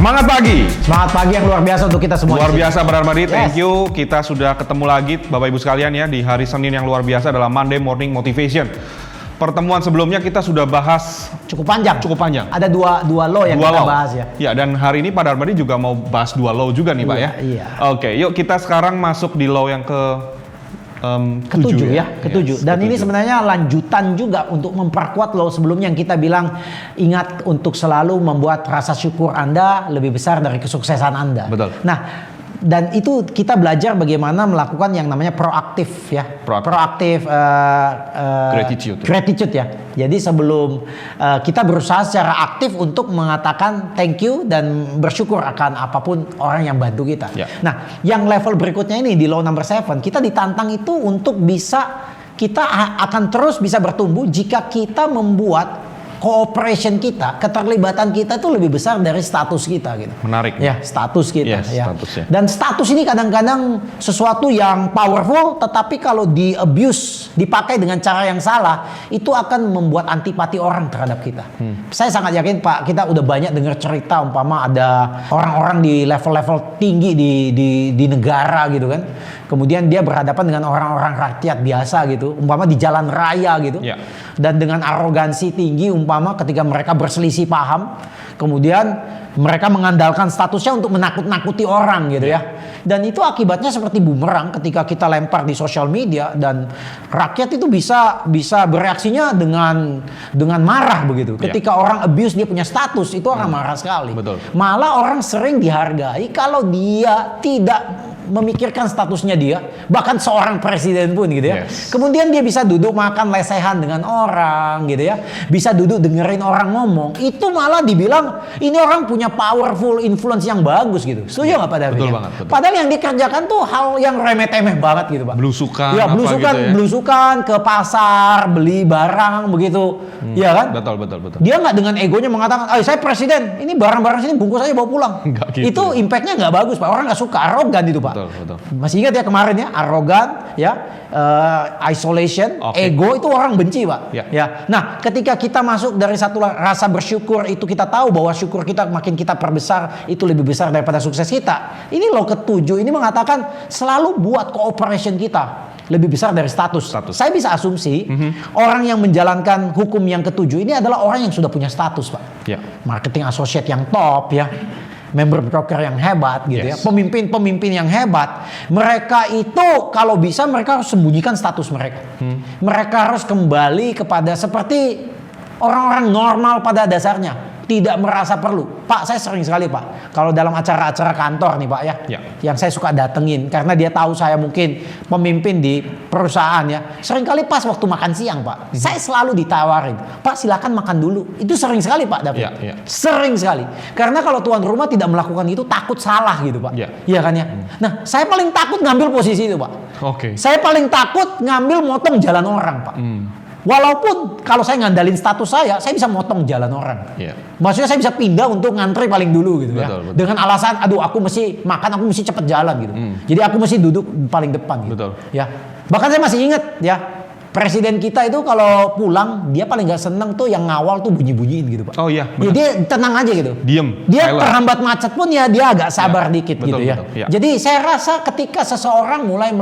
Semangat pagi. Semangat pagi yang luar biasa untuk kita semua. Luar biasa Bernardi, thank Yes. you. Kita sudah ketemu lagi Bapak Ibu sekalian ya di hari Senin yang luar biasa dalam Monday Morning Motivation. Pertemuan sebelumnya kita sudah bahas Cukup panjang. Ada dua law yang dua kita law. bahas ya. Ya, dan hari ini Pak Darmadi juga mau bahas dua law juga nih Pak ya. Iya. Oke, yuk kita sekarang masuk di law yang Ketujuh ya. Yes, Dan ini ketujuh. sebenarnya lanjutan juga untuk memperkuat law sebelumnya yang kita bilang, ingat untuk selalu membuat rasa syukur Anda lebih besar dari kesuksesan Anda. Betul. Nah, dan itu kita belajar bagaimana melakukan yang namanya proaktif ya. Proaktif. Gratitude ya. Jadi sebelum kita berusaha secara aktif untuk mengatakan thank you dan bersyukur akan apapun orang yang bantu kita. Ya. Nah, yang level berikutnya ini di law number 7, kita ditantang itu untuk kita akan terus bisa bertumbuh jika kita membuat cooperation kita, keterlibatan kita itu lebih besar dari status kita gitu. Menarik. Ya, status kita Yes, ya. statusnya. Dan status ini kadang-kadang sesuatu yang powerful, tetapi kalau di abuse, dipakai dengan cara yang salah, itu akan membuat antipati orang terhadap kita. Saya sangat yakin Pak, kita udah banyak dengar cerita umpama ada orang-orang di level-level tinggi di negara gitu kan. Kemudian dia berhadapan dengan orang-orang rakyat biasa gitu, umpama di jalan raya gitu. Ya. Dan dengan arogansi tinggi umpama ketika mereka berselisih paham, kemudian mereka mengandalkan statusnya untuk menakut-nakuti orang gitu ya. Dan itu akibatnya seperti bumerang ketika kita lempar di sosial media, dan rakyat itu bisa bereaksinya dengan marah begitu. Ketika orang abuse dia punya status, itu orang marah sekali. Betul. Malah orang sering dihargai kalau dia tidak memikirkan statusnya dia, bahkan seorang presiden pun gitu ya. Yes. Kemudian dia bisa duduk makan lesehan dengan orang gitu ya. Bisa duduk dengerin orang ngomong. Itu malah dibilang ini orang punya powerful influence yang bagus gitu. Setuju nggak Pak David? Betul Ya? banget, betul. Padahal yang dikerjakan tuh hal yang remeh-temeh banget gitu Pak. Belusukan, Ya, apa belusukan, gitu ya. belusukan ke pasar, beli barang begitu. Iya kan? Betul. Dia nggak dengan egonya mengatakan, saya presiden, ini barang-barang sini bungkus aja bawa pulang. Nggak gitu. Itu impactnya nggak bagus Pak. Orang nggak suka, arogan itu Pak. Betul. Masih ingat ya kemarin ya, arogan ya, isolation, Oke. ego itu orang benci Pak. Ya. Ya. Nah, ketika kita masuk dari satu rasa bersyukur itu, kita tahu bahwa syukur kita makin kita perbesar itu lebih besar daripada sukses kita. Ini loh ketujuh ini mengatakan selalu buat cooperation kita lebih besar dari status. Saya bisa asumsi orang yang menjalankan hukum yang ketujuh ini adalah orang yang sudah punya status Pak. Ya. Marketing associate yang top ya, member broker yang hebat gitu ya, Yes. pemimpin yang hebat. Mereka itu kalau bisa mereka harus sembunyikan status mereka. Mereka harus kembali kepada seperti orang-orang normal pada dasarnya, tidak merasa perlu. Pak, saya sering sekali Pak, kalau dalam acara-acara kantor nih Pak ya, yang saya suka datengin karena dia tahu saya mungkin pemimpin di perusahaan ya. Sering kali pas waktu makan siang Pak, saya selalu ditawarin, Pak silakan makan dulu. Itu sering sekali Pak David. Ya. Sering sekali. Karena kalau tuan rumah tidak melakukan itu takut salah gitu Pak. Ya. Iya kan ya. Nah, saya paling takut ngambil posisi itu Pak. Oke. Saya paling takut ngambil motong jalan orang Pak. Walaupun kalau saya ngandalin status saya bisa motong jalan orang. Iya. Maksudnya saya bisa pindah untuk ngantri paling dulu gitu ya. Betul. Dengan alasan, aduh aku mesti makan, aku mesti cepet jalan gitu. Jadi aku mesti duduk paling depan gitu. Betul. Ya. Bahkan saya masih ingat ya, presiden kita itu kalau pulang dia paling nggak seneng tuh yang ngawal tuh bunyi-bunyiin gitu Pak. Oh iya, Ya, benar. dia tenang aja gitu. Diem, Dia silent. terhambat macet pun ya dia agak sabar dikit betul, gitu ya. betul, ya. Jadi saya rasa ketika seseorang mulai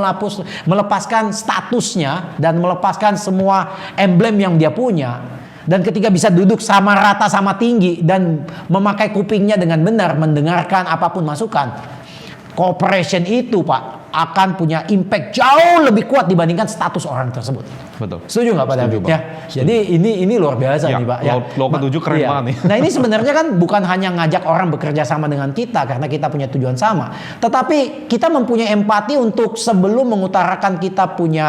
melepaskan statusnya dan melepaskan semua emblem yang dia punya, dan ketika bisa duduk sama rata sama tinggi dan memakai kupingnya dengan benar mendengarkan apapun masukan, cooperation itu Pak akan punya impact jauh lebih kuat dibandingkan status orang tersebut. Betul. Setuju nggak Pak Setuju, David? Pak. Ya. Setuju. Jadi ini luar biasa Ya, nih Pak. Ya. law ketujuh keren Iya. banget nih. Nah ini sebenarnya kan bukan hanya ngajak orang bekerja sama dengan kita karena kita punya tujuan sama, tetapi kita mempunyai empati untuk sebelum mengutarakan kita punya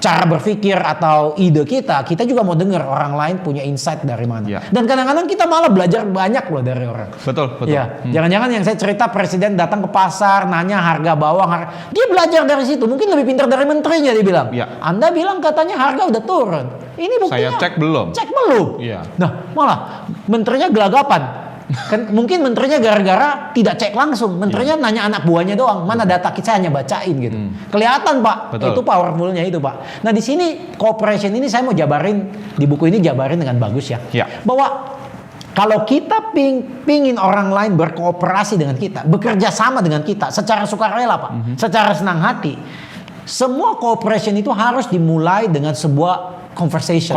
cara berpikir atau ide kita juga mau dengar orang lain punya insight dari mana. Ya. Dan kadang-kadang kita malah belajar banyak loh dari orang. Betul. Iya, jangan-jangan yang saya cerita presiden datang ke pasar nanya harga bawang, dia belajar dari situ. Mungkin lebih pintar dari menterinya dia bilang. Iya. Anda bilang katanya harga udah turun. Ini buktinya. Saya cek belum. Cek belum. Iya. Nah, malah menterinya gelagapan. Kan mungkin menterinya gara-gara tidak cek langsung. Menterinya nanya anak buahnya doang. Mana data kita, hanya bacain gitu. Kelihatan Pak. Betul. Itu powerfulnya itu Pak. Nah di sini cooperation ini saya mau jabarin di buku ini, jabarin dengan bagus ya. Ya. Bahwa Kalau kita pingin orang lain berkooperasi dengan kita, bekerja sama dengan kita secara sukarela Pak, secara senang hati, semua cooperation itu harus dimulai dengan sebuah conversation.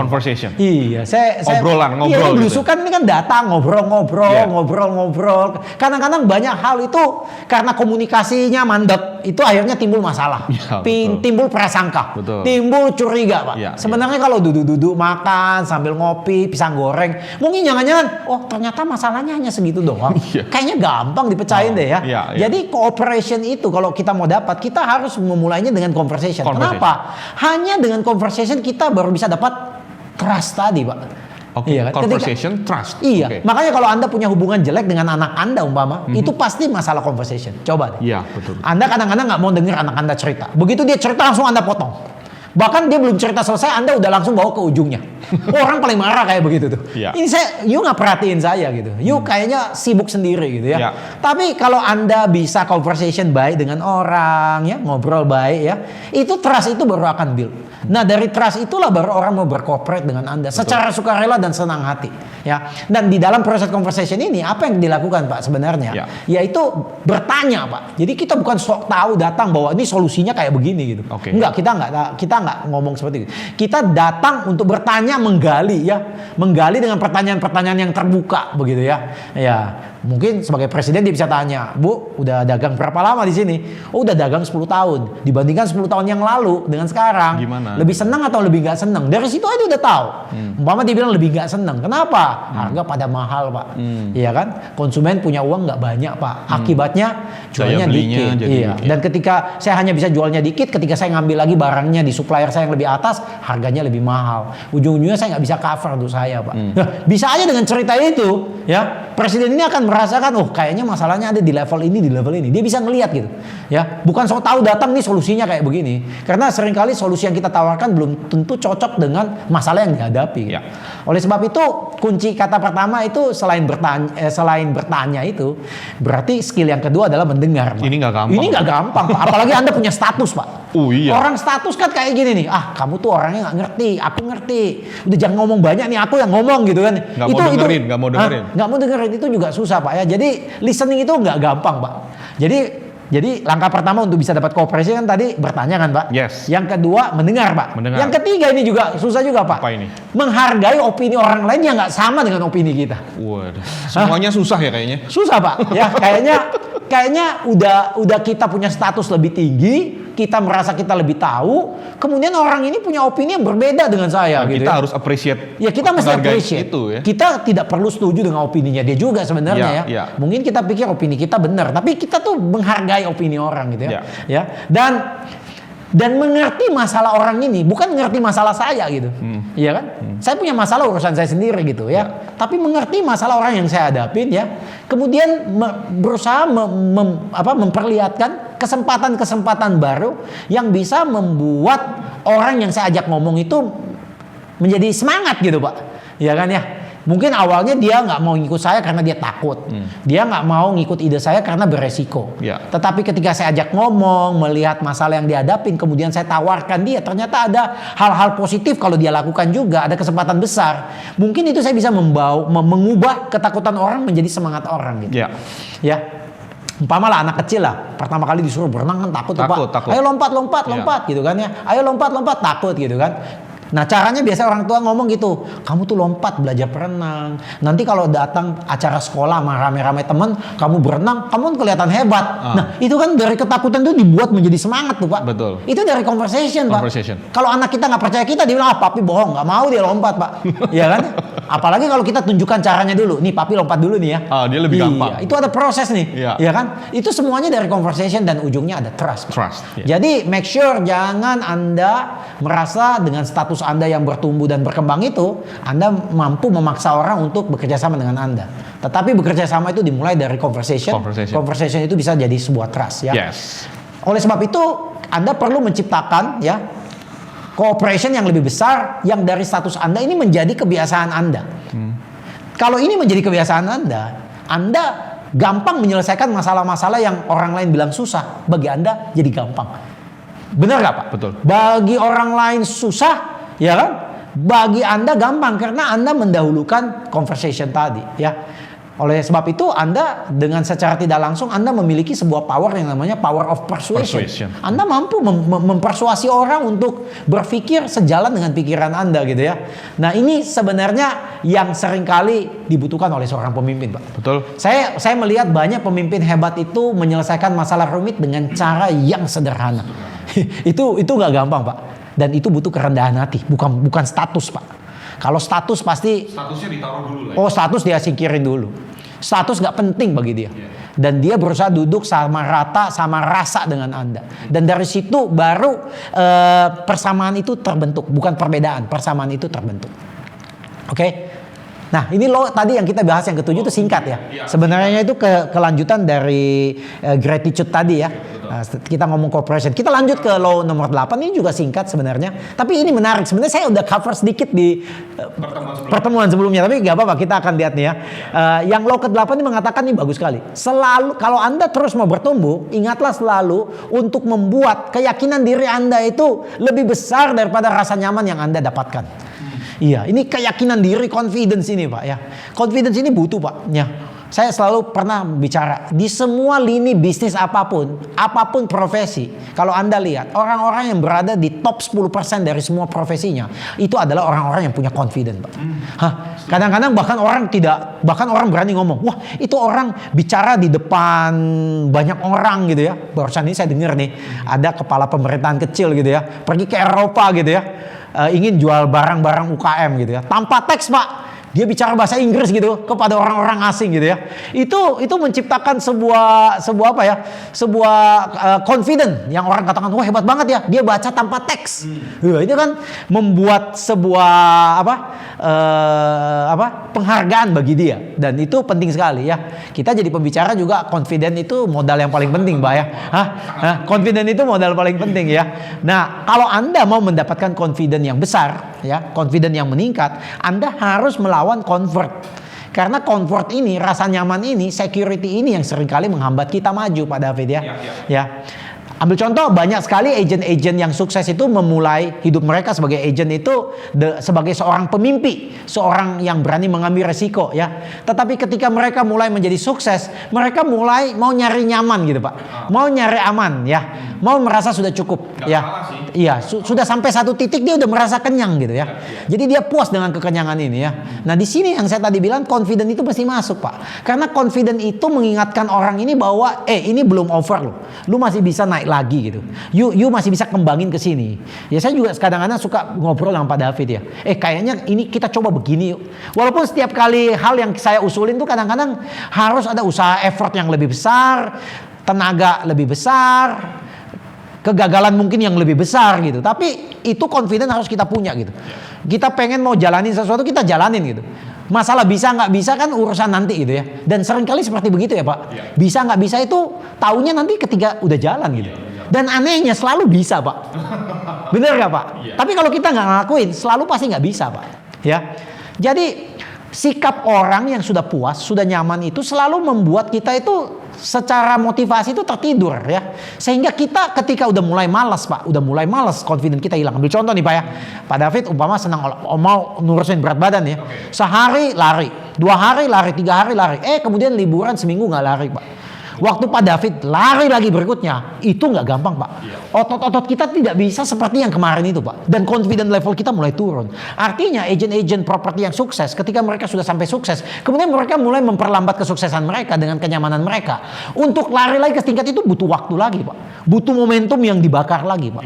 Iya, saya ngobrol iya, ini gitu. belusukan ini kan datang ngobrol. Kadang-kadang banyak hal itu karena komunikasinya mandek, itu akhirnya timbul masalah. Ya, betul. Timbul prasangka. Betul. Timbul curiga, Pak. Ya, Sebenarnya kalau duduk-duduk makan sambil ngopi, pisang goreng, mungkin jangan-jangan ternyata masalahnya hanya segitu doang. Iya. Kayaknya gampang dipecahin deh ya. Iya. Jadi cooperation itu kalau kita mau dapat, kita harus memulainya dengan conversation. Kenapa? Hanya dengan conversation kita baru bisa dapat trust tadi, Pak. Oke, Iya kan? conversation, trust. Iya, Oke. makanya kalau Anda punya hubungan jelek dengan anak Anda umpama, itu pasti masalah conversation. Coba deh. Iya, betul. Anda kadang-kadang nggak mau dengar anak Anda cerita. Begitu dia cerita langsung Anda potong. Bahkan dia belum cerita selesai, Anda udah langsung bawa ke ujungnya. Orang paling marah kayak begitu tuh. Iya. Ini you nggak perhatiin saya gitu. You kayaknya sibuk sendiri gitu ya. Iya. Tapi kalau Anda bisa conversation baik dengan orang ya, ngobrol baik ya, itu trust itu baru akan build. Nah dari trust itulah baru orang mau berkooperate dengan Anda secara sukarela dan senang hati ya. Dan di dalam proses conversation ini apa yang dilakukan Pak sebenarnya? Ya. Yaitu bertanya Pak. Jadi kita bukan sok tahu datang bahwa ini solusinya kayak begini gitu. Oke. Enggak, kita nggak ngomong seperti itu. Kita datang untuk bertanya, menggali ya, menggali dengan pertanyaan-pertanyaan yang terbuka begitu ya. Ya, mungkin sebagai presiden dia bisa tanya, Bu, udah dagang berapa lama di sini? Oh, udah dagang 10 tahun. Dibandingkan 10 tahun yang lalu dengan sekarang, Gimana? lebih senang atau lebih nggak senang? Dari situ aja udah tahu. Umpama dia bilang lebih nggak senang. Kenapa? Harga pada mahal, Pak. Iya kan? Konsumen punya uang nggak banyak, Pak. Akibatnya jualnya Daya belinya dikit. jadi Iya. dikit. Dan ketika saya hanya bisa jualnya dikit, ketika saya ngambil lagi barangnya di supplier saya yang lebih atas, harganya lebih mahal. Ujung-ujungnya saya nggak bisa cover untuk saya, Pak. Nah, bisa aja dengan cerita itu, ya, presiden ini akan merasakan, oh kayaknya masalahnya ada di level ini, di level ini. Dia bisa ngelihat gitu, ya. Bukan sok tahu datang nih solusinya kayak begini. Karena seringkali solusi yang kita tawarkan belum tentu cocok dengan masalah yang dihadapi. Ya. Oleh sebab itu, kunci kata pertama itu selain bertanya itu, berarti skill yang kedua adalah mendengar, Pak. Ini nggak gampang. Ini nggak gampang, Pak. Apalagi Anda punya status, Pak. Oh iya. Orang status kan kayak gini nih, kamu tuh orangnya nggak ngerti, aku ngerti. Udah jangan ngomong banyak nih, aku yang ngomong gitu kan. Nggak mau dengerin. Nggak mau dengerin itu juga susah Pak ya. Jadi listening itu nggak gampang Pak. Jadi langkah pertama untuk bisa dapat kooperasi kan tadi bertanya kan Pak. Yes. Yang kedua mendengar Pak. Mendengar. Yang ketiga ini juga susah juga Pak. Apa ini? Menghargai opini orang lain yang nggak sama dengan opini kita. Waduh. Semuanya susah ya kayaknya. Susah Pak. Ya kayaknya udah kita punya status lebih tinggi, kita merasa kita lebih tahu, kemudian orang ini punya opini yang berbeda dengan saya Nah, gitu. kita Ya. harus appreciate. Ya kita mesti menghargai appreciate. itu ya. Kita tidak perlu setuju dengan opininya dia juga sebenarnya Ya, ya. ya. Mungkin kita pikir opini kita benar, tapi kita tuh menghargai opini orang gitu ya. Ya. Dan mengerti masalah orang ini, bukan mengerti masalah saya gitu. Iya kan? Saya punya masalah urusan saya sendiri gitu ya. Tapi mengerti masalah orang yang saya hadapin ya. Kemudian berusaha memperlihatkan kesempatan-kesempatan baru yang bisa membuat orang yang saya ajak ngomong itu menjadi semangat gitu Pak. Ya kan ya. Mungkin awalnya dia nggak mau ngikut saya karena dia takut. Dia nggak mau ngikut ide saya karena beresiko. Ya. Tetapi ketika saya ajak ngomong, melihat masalah yang dihadapin, kemudian saya tawarkan dia, ternyata ada hal-hal positif kalau dia lakukan juga, ada kesempatan besar. Mungkin itu saya bisa mengubah ketakutan orang menjadi semangat orang gitu. Ya. Ya. Umpama lah anak kecil lah, pertama kali disuruh berenang kan takut tuh Pak. Takut. Ayo lompat gitu kan ya. Ayo lompat takut gitu kan. Nah caranya biasa orang tua ngomong gitu, kamu tuh lompat belajar berenang. Nanti kalau datang acara sekolah sama rame-rame temen, kamu berenang, kamu kelihatan hebat. Nah itu kan dari ketakutan itu dibuat menjadi semangat tuh Pak. Betul. Itu dari conversation Pak. Conversation. Kalau anak kita nggak percaya kita, dia bilang papi bohong, nggak mau dia lompat Pak. Iya kan? Apalagi kalau kita tunjukkan caranya dulu, nih papi lompat dulu nih ya. Dia lebih gampang. Itu ada proses nih, Iya. ya kan? Itu semuanya dari conversation dan ujungnya ada trust. Trust. Ya. Jadi make sure jangan Anda merasa dengan status Anda yang bertumbuh dan berkembang itu, Anda mampu memaksa orang untuk bekerja sama dengan Anda. Tetapi bekerja sama itu dimulai dari conversation. Conversation itu bisa jadi sebuah trust ya. Yes. Oleh sebab itu, Anda perlu menciptakan ya cooperation yang lebih besar yang dari status Anda ini menjadi kebiasaan Anda. Kalau ini menjadi kebiasaan Anda gampang menyelesaikan masalah-masalah yang orang lain bilang susah, bagi Anda jadi gampang. Benar nggak Pak? Betul. Bagi orang lain susah, ya kan? Bagi Anda gampang karena Anda mendahulukan conversation tadi, ya. Oleh sebab itu Anda dengan secara tidak langsung Anda memiliki sebuah power yang namanya power of persuasion. Anda mampu mempersuasi orang untuk berpikir sejalan dengan pikiran Anda gitu ya. Nah ini sebenarnya yang seringkali dibutuhkan oleh seorang pemimpin, Pak. Betul. Saya melihat banyak pemimpin hebat itu menyelesaikan masalah rumit dengan cara yang sederhana. Itu nggak gampang, Pak. Dan itu butuh kerendahan hati, bukan status, Pak. Kalau status pasti Statusnya ditaruh dulu lah. oh status dia singkirin dulu. Status nggak penting bagi dia. Dan dia berusaha duduk sama rata, sama rasa dengan Anda. Dan dari situ baru persamaan itu terbentuk, bukan perbedaan. Persamaan itu terbentuk. Oke? Nah ini loh tadi yang kita bahas yang ketujuh itu singkat ya. Sebenarnya itu kelanjutan dari gratitude tadi ya. Nah, kita ngomong cooperation. Kita lanjut ke law nomor 8. Ini juga singkat sebenarnya. Tapi ini menarik. Sebenarnya saya udah cover sedikit di pertemuan sebelumnya. Tapi nggak apa-apa, kita akan lihat nih ya. Yang law ke-8 ini mengatakan ini bagus sekali. Selalu kalau Anda terus mau bertumbuh, ingatlah selalu untuk membuat keyakinan diri Anda itu lebih besar daripada rasa nyaman yang Anda dapatkan. Iya, ini keyakinan diri, confidence ini Pak ya. Confidence ini butuh Pak. Ya. Saya selalu pernah bicara di semua lini bisnis apapun profesi. Kalau Anda lihat orang-orang yang berada di top 10% dari semua profesinya itu adalah orang-orang yang punya confidence, Pak. Kadang-kadang bahkan orang berani ngomong, wah itu orang bicara di depan banyak orang gitu ya. Barusan ini saya dengar nih ada kepala pemerintahan kecil gitu ya pergi ke Eropa gitu ya. Ingin jual barang-barang UKM gitu ya tanpa teks Pak, dia bicara bahasa Inggris gitu kepada orang-orang asing gitu ya. Itu menciptakan sebuah confident yang orang katakan wah hebat banget ya, dia baca tanpa teks. Itu kan membuat sebuah penghargaan bagi dia, dan itu penting sekali ya. Kita jadi pembicara juga confident itu modal yang paling penting Mbak ya. Confident itu modal paling penting ya. Nah kalau Anda mau mendapatkan confident yang besar ya, confident yang meningkat, Anda harus melawan comfort. Karena comfort ini, rasa nyaman ini, security ini yang seringkali menghambat kita maju Pak David ya. Ya. Ambil contoh, banyak sekali agent-agent yang sukses itu memulai hidup mereka sebagai agent itu sebagai seorang pemimpi, seorang yang berani mengambil resiko ya. Tetapi ketika mereka mulai menjadi sukses, mereka mulai mau nyari nyaman gitu Pak, mau nyari aman ya, mau merasa sudah cukup ya. Iya, sudah sampai satu titik dia udah merasa kenyang gitu ya. Jadi dia puas dengan kekenyangan ini ya. Nah di sini yang saya tadi bilang confident itu mesti masuk Pak, karena confident itu mengingatkan orang ini bahwa ini belum over loh, lu masih bisa naik lagi gitu. You masih bisa kembangin ke sini. Ya saya juga kadang-kadang suka ngobrol sama Pak David ya. Kayaknya ini kita coba begini yuk. Walaupun setiap kali hal yang saya usulin tuh kadang-kadang harus ada usaha effort yang lebih besar, tenaga lebih besar, kegagalan mungkin yang lebih besar gitu. Tapi itu confident harus kita punya gitu. Kita pengen mau jalanin sesuatu, kita jalanin gitu. Masalah bisa nggak bisa kan urusan nanti gitu ya. Dan seringkali seperti begitu ya Pak. Bisa nggak bisa itu taunya nanti ketika udah jalan gitu. Dan anehnya selalu bisa Pak. Bener nggak Pak? Tapi kalau kita nggak ngelakuin selalu pasti nggak bisa Pak. Ya. Jadi sikap orang yang sudah puas, sudah nyaman itu selalu membuat kita itu secara motivasi itu tertidur ya. Sehingga kita ketika udah mulai malas Pak, udah mulai malas, confident kita hilang. Ambil contoh nih Pak ya. Pak David umpama senang mau nurusin berat badan ya. Sehari lari, 2 hari lari, 3 hari lari. Kemudian liburan seminggu nggak lari Pak. Waktu Pak David lari lagi berikutnya, itu nggak gampang Pak. Otot-otot kita tidak bisa seperti yang kemarin itu Pak. Dan confident level kita mulai turun. Artinya agent-agent properti yang sukses, ketika mereka sudah sampai sukses, kemudian mereka mulai memperlambat kesuksesan mereka dengan kenyamanan mereka. Untuk lari lagi ke tingkat itu butuh waktu lagi Pak. Butuh momentum yang dibakar lagi Pak.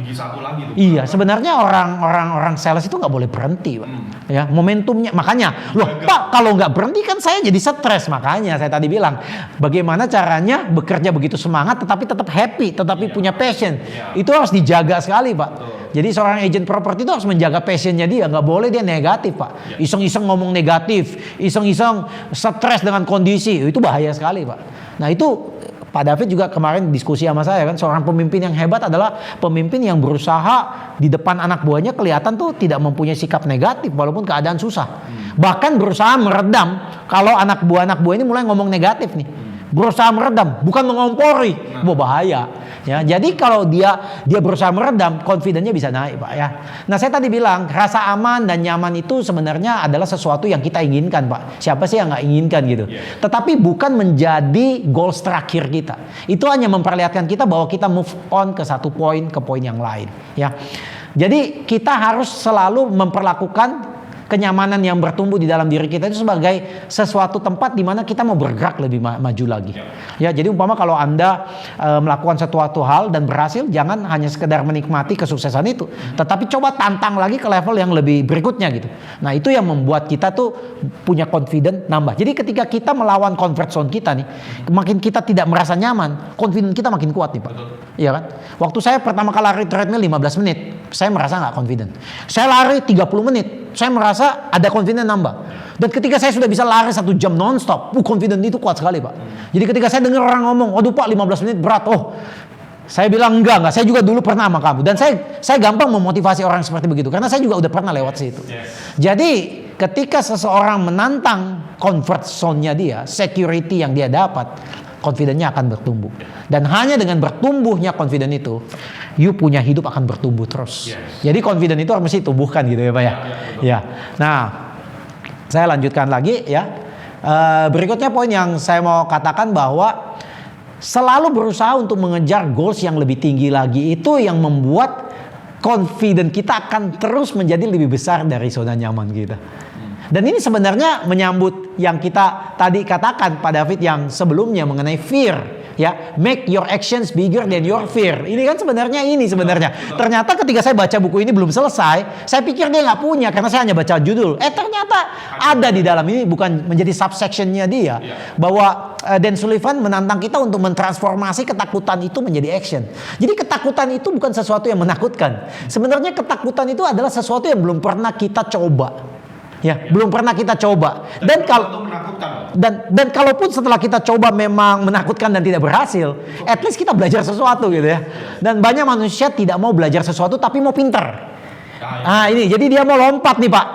Iya, sebenarnya orang sales itu nggak boleh berhenti Pak. Ya, momentumnya. Makanya, loh Pak kalau nggak berhenti kan saya jadi stres. Makanya saya tadi bilang, bagaimana caranya bekerja begitu semangat tetapi tetap happy, tetapi punya passion. Itu harus dijaga sekali Pak. Jadi seorang agent properti itu harus menjaga passionnya dia. Nggak boleh dia negatif Pak. Iseng-iseng ngomong negatif, iseng-iseng stres dengan kondisi, itu bahaya sekali Pak. Nah itu Pak David juga kemarin diskusi sama saya kan, seorang pemimpin yang hebat adalah pemimpin yang berusaha di depan anak buahnya kelihatan tuh tidak mempunyai sikap negatif walaupun keadaan susah. Bahkan berusaha meredam kalau anak buah ini mulai ngomong negatif nih. Berusaha meredam, bukan mengompori. Bahaya. Ya, jadi kalau dia berusaha meredam, confidence-nya bisa naik, Pak ya. Nah, saya tadi bilang rasa aman dan nyaman itu sebenarnya adalah sesuatu yang kita inginkan, Pak. Siapa sih yang nggak inginkan gitu? Tetapi bukan menjadi goals terakhir kita. Itu hanya memperlihatkan kita bahwa kita move on ke satu poin ke poin yang lain, ya. Jadi kita harus selalu memperlakukan kenyamanan yang bertumbuh di dalam diri kita itu sebagai sesuatu tempat di mana kita mau bergerak lebih maju lagi. Ya, jadi umpama kalau Anda melakukan sesuatu hal dan berhasil, jangan hanya sekedar menikmati kesuksesan itu, tetapi coba tantang lagi ke level yang lebih berikutnya gitu. Nah, itu yang membuat kita tuh punya confidence nambah. Jadi ketika kita melawan comfort zone kita nih, makin kita tidak merasa nyaman, confidence kita makin kuat nih, Pak. Iya kan? Waktu saya pertama kali lari treadmill 15 menit, saya merasa nggak confident. Saya lari 30 menit, saya merasa ada confidence nambah. Dan ketika saya sudah bisa lari 1 jam nonstop, confidence itu kuat sekali, Pak. Jadi ketika saya dengar orang ngomong, "Aduh Pak, 15 menit berat." Oh, saya bilang enggak, saya juga dulu pernah sama kamu. Dan saya gampang memotivasi orang seperti begitu, karena saya juga udah pernah lewat situ. Jadi ketika seseorang menantang comfort zone-nya dia, security yang dia dapat, confidence-nya akan bertumbuh. Dan hanya dengan bertumbuhnya confidence itu, you punya hidup akan bertumbuh terus. Jadi confidence itu harus ditumbuhkan gitu ya Pak ya. Ya. Nah, saya lanjutkan lagi ya. Berikutnya poin yang saya mau katakan bahwa selalu berusaha untuk mengejar goals yang lebih tinggi lagi, itu yang membuat confidence kita akan terus menjadi lebih besar dari zona nyaman kita. Dan ini sebenarnya menyambut yang kita tadi katakan Pak David yang sebelumnya mengenai fear, ya, make your actions bigger than your fear. Ini kan sebenarnya ternyata ketika saya baca buku ini belum selesai, saya pikir dia nggak punya karena saya hanya baca judul. Ternyata ada di dalam ini, bukan menjadi subsectionnya dia, bahwa Dan Sullivan menantang kita untuk mentransformasi ketakutan itu menjadi action. Jadi ketakutan itu bukan sesuatu yang menakutkan. Sebenarnya ketakutan itu adalah sesuatu yang belum pernah kita coba. Ya, belum pernah kita coba. Dan kalaupun setelah kita coba memang menakutkan dan tidak berhasil, at least kita belajar sesuatu gitu ya. Dan banyak manusia tidak mau belajar sesuatu tapi mau pinter. Nah ini, jadi dia mau lompat nih Pak.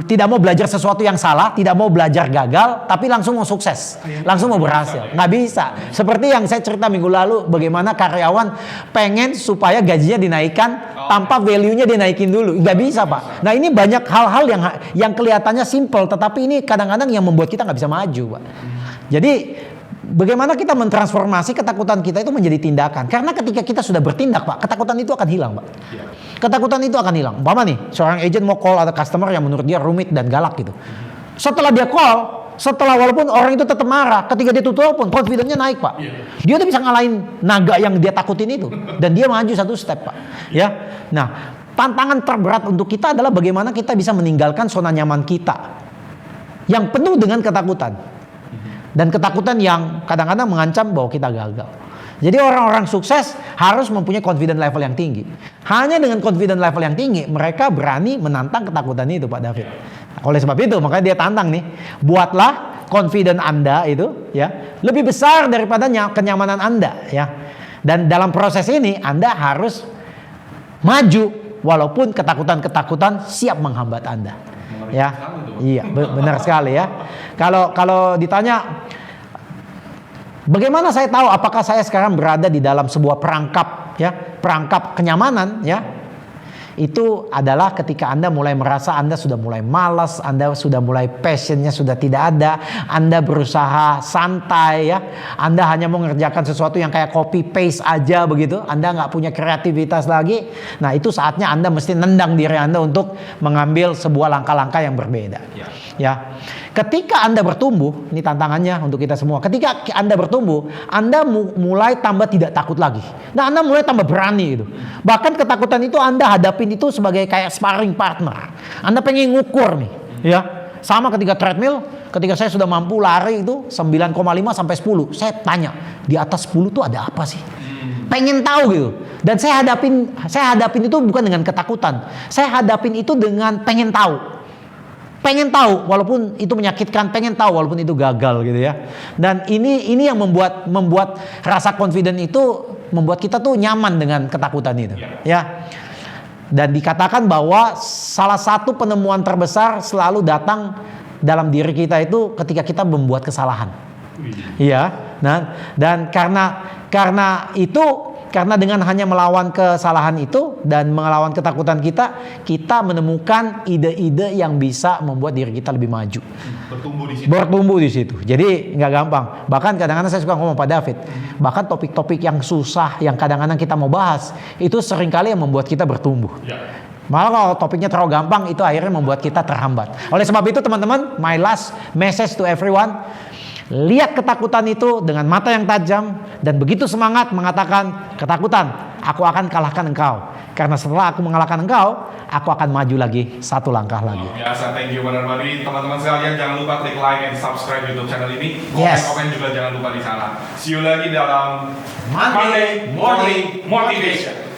Tidak mau belajar sesuatu yang salah, tidak mau belajar gagal, tapi langsung mau sukses, langsung mau berhasil. Nggak bisa. Seperti yang saya cerita minggu lalu, bagaimana karyawan pengen supaya gajinya dinaikkan tanpa value-nya dinaikin dulu. Nggak bisa Pak. Nah ini banyak hal-hal yang kelihatannya simple, tetapi ini kadang-kadang yang membuat kita nggak bisa maju Pak. Jadi bagaimana kita mentransformasi ketakutan kita itu menjadi tindakan. Karena ketika kita sudah bertindak Pak, ketakutan itu akan hilang Pak. Ketakutan itu akan hilang. Umpama nih, seorang agent mau call ada customer yang menurut dia rumit dan galak gitu. Setelah dia call, walaupun orang itu tetap marah, ketika dia tutup telepon, confidence-nya naik Pak. Dia udah bisa ngalahin naga yang dia takutin itu. Dan dia maju satu step Pak. Ya. Nah, tantangan terberat untuk kita adalah bagaimana kita bisa meninggalkan zona nyaman kita yang penuh dengan ketakutan. Dan ketakutan yang kadang-kadang mengancam bahwa kita gagal. Jadi orang-orang sukses harus mempunyai confidence level yang tinggi. Hanya dengan confidence level yang tinggi, mereka berani menantang ketakutan itu Pak David. Oleh sebab itu, makanya dia tantang nih. Buatlah confidence Anda itu ya lebih besar daripada kenyamanan Anda ya. Dan dalam proses ini Anda harus maju walaupun ketakutan-ketakutan siap menghambat Anda. Ya. Iya, benar sekali ya. Kalau ditanya bagaimana saya tahu apakah saya sekarang berada di dalam sebuah perangkap kenyamanan ya? Itu adalah ketika Anda mulai merasa Anda sudah mulai malas, Anda sudah mulai passionnya sudah tidak ada, Anda berusaha santai ya, Anda hanya mau mengerjakan sesuatu yang kayak copy paste aja begitu, Anda nggak punya kreativitas lagi. Nah itu saatnya Anda mesti nendang diri Anda untuk mengambil sebuah langkah-langkah yang berbeda. Ya, ketika Anda bertumbuh, ini tantangannya untuk kita semua. Ketika Anda bertumbuh, Anda mulai tambah tidak takut lagi. Nah, Anda mulai tambah berani itu. Bahkan ketakutan itu Anda hadapin itu sebagai kayak sparring partner. Anda pengen ngukur nih, ya. Sama ketika treadmill, ketika saya sudah mampu lari itu 9,5 sampai 10. Saya tanya, di atas 10 tuh ada apa sih? Pengen tahu gitu. Dan saya hadapin itu bukan dengan ketakutan. Saya hadapin itu dengan pengen tahu. Pengen tahu walaupun itu menyakitkan, pengen tahu walaupun itu gagal gitu ya. Dan ini yang membuat rasa confident itu membuat kita tuh nyaman dengan ketakutan itu ya. Dan dikatakan bahwa salah satu penemuan terbesar selalu datang dalam diri kita itu ketika kita membuat kesalahan. Iya. Nah, dan karena itu Karena dengan hanya melawan kesalahan itu dan melawan ketakutan kita, kita menemukan ide-ide yang bisa membuat diri kita lebih maju. Bertumbuh di situ. Jadi nggak gampang. Bahkan kadang-kadang saya suka ngomong Pak David, bahkan topik-topik yang susah, yang kadang-kadang kita mau bahas, itu seringkali yang membuat kita bertumbuh. Malah kalau topiknya terlalu gampang, itu akhirnya membuat kita terhambat. Oleh sebab itu teman-teman, my last message to everyone, lihat ketakutan itu dengan mata yang tajam dan begitu semangat mengatakan, ketakutan, aku akan kalahkan engkau. Karena setelah aku mengalahkan engkau, aku akan maju lagi satu langkah lagi. Biasa, thank you Brother Bari. Teman-teman sekalian jangan lupa klik like and subscribe YouTube channel ini. Yes. Komen juga jangan lupa di sana. See you lagi dalam Monday Morning Motivation.